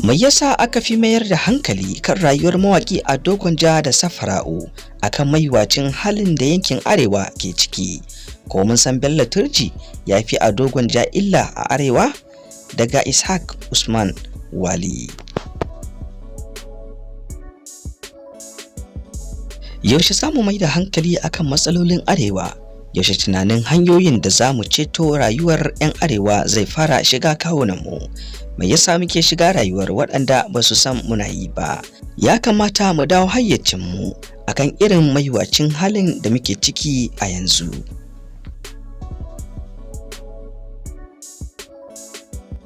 Mai yasa aka fi mayar da hankali kan rayuwar mawaƙi Ado Gwanja da Safara'u akan maiwacin halin da yankin Arewa ke ciki? Ko mun san Bello Turji ya fi Ado Gwanja illa a Arewa? Daga Ishaq Usman Wali. Yaushe za mu mai da hankali akan matsalolin Arewa? Yaushe tunanin hanyoyin da za mu ceto rayuwar 'yan Arewa zai fara shiga kawunanmu? Mai yasa muke shiga rayuwar waɗanda ba su san muna yi ba? Ya kamata mu dawo hayyacinmu akan irin maiwacin halin da muke ciki a yanzu.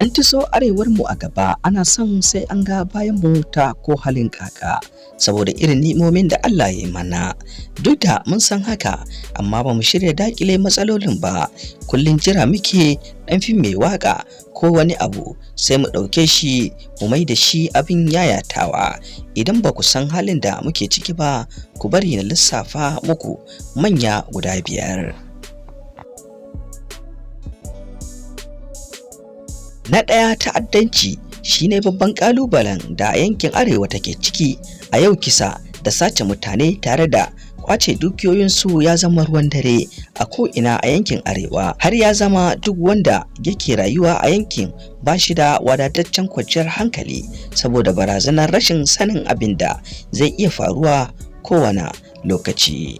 An tiso arewarmu a gaba, ana son sai an ga bayan mu ta ko halin kaka, saboda irin ni'imomin da Allah ya yi mana. Duk da mun san haka, amma ba mu shirya dakile matsalolin ba. Kullum jira muke ɗan fim mai waka ko wani abu sai mu ɗauke shi mu mai da shi abin yayatawa. Idan ba ku san halin da muke ciki ba, ku bari na lissafa muku manya guda 5. Na ɗaya, ta'addanci shine babban ƙalubalen da yankin Arewa take ciki a yau. Kisa da sace mutane tare da kwace dukiyoyinsu ya zama ruwan dare a ko'ina a yankin Arewa, har ya zama duk wanda yake rayuwa a yankin ba shi da wadataccen kwanciyar hankali saboda barazanar rashin sanin abin da zai iya faruwa kowane lokaci.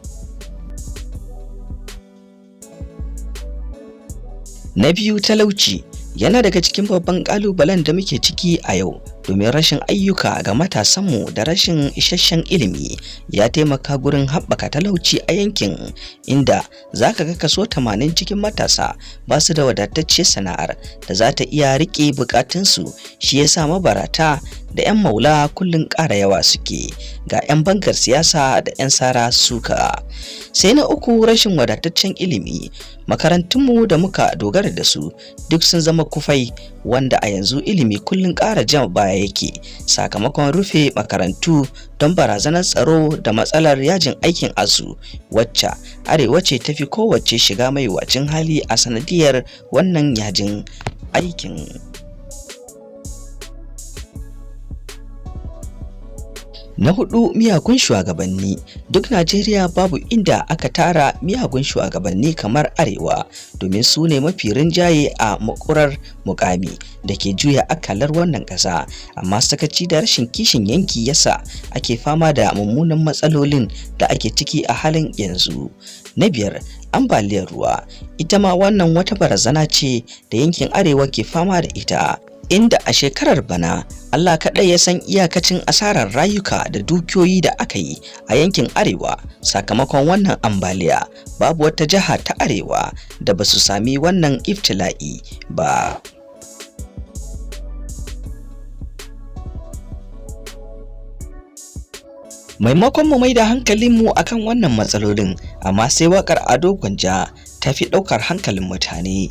Na biyu, talauci yana daga cikin babban ƙalubalen da muke ciki a yau, domin rashin ayyuka ga matasanmu da rashin isasshen ilimi ya taimaka gurin haɓaka talauci a yankin, inda za ka ga kaso 80 cikin matasa ba su da wadatacciyar sana'ar da za ta iya riƙe buƙatunsu. Shi ya sa mabarata da 'yan maula kullum ƙara yawa suke, ga 'yan bangar siyasa da 'yan sara suka. Sai na uku, rashin wadataccen ilimi. Makarantunmu da muka dogara da su duk sun zama kufai, wanda a yanzu ilimi kullum ƙara jan baya yake sakamakon rufe makarantu don barazanar tsaro da matsalar yajin aikin asu, wacce Arewa ce tafi kowace shiga maiwacin hali a sanadiyar wannan yajin aikin. Na 4, miyagun shugabanni. Duk Najeriya babu inda aka tara miyagun shugabanni kamar Arewa, domin su ne mafi rinjaye a makurar mukami da ke juya akalar wannan ƙasa, amma sakaci da rashin kishin yanki yasa ake fama da mummunan matsalolin da ake ciki a halin yanzu. Na 5, ambaliyar ruwa. Ita ma wannan wata barazana ce da yankin Arewa ke fama da ita, inda a shekarar bana Allah kaɗai ya san iyakacin asarar rayuka da dukiyoyi da aka yi a yankin Arewa sakamakon wannan ambaliya. Babu wata jiha ta Arewa da ba su sami wannan iftila'i ba. Maimakon mu mai da hankalinmu akan wannan matsalolin, amma sai waƙar Ado Gwanja ta fi ɗaukar hankalin mutane,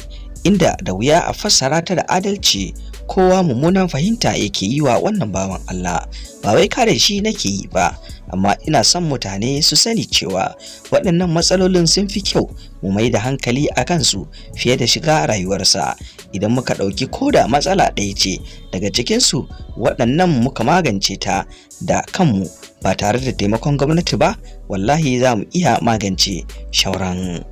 inda da wuya a fassara ta da adalci. Kowa mummunan fahimta yake yi wa wannan bawan Allah. Ba wai kare shi nake yi ba, amma ina son mutane su sani cewa waɗannan matsalolin sun fi kyau mu mai da hankali a kansu fiye da shiga rayuwarsa. Idan muka ɗauki koda matsala ɗaya ce daga cikinsu, waɗannan muka magance ta da kanmu ba tare da taimakon gwamnati ba, wallahi za mu iya magance shauran.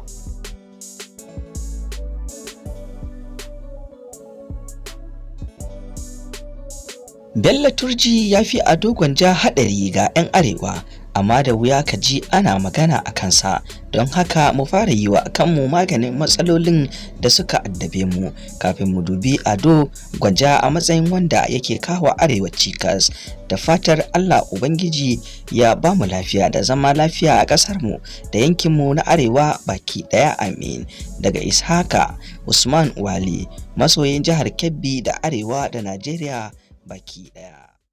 Bello Turji ya fi Ado Gwanja haɗari ga 'yan Arewa, amma da wuya ka ji ana magana a kansa. Don haka mu fara yi wa kanmu maganin matsalolin da suka addabe mu kafin mu dubi Ado Gwanja a matsayin wanda yake kawo Arewa cikas. Da fatar Allah Ubangiji ya ba mu lafiya da zama lafiya a ƙasarmu da yankinmu na Arewa baki ɗaya, amin. Daga Ishaq Usman Wali, masoyin jihar Kebbi da Arewa da Najeriya baki ɗaya.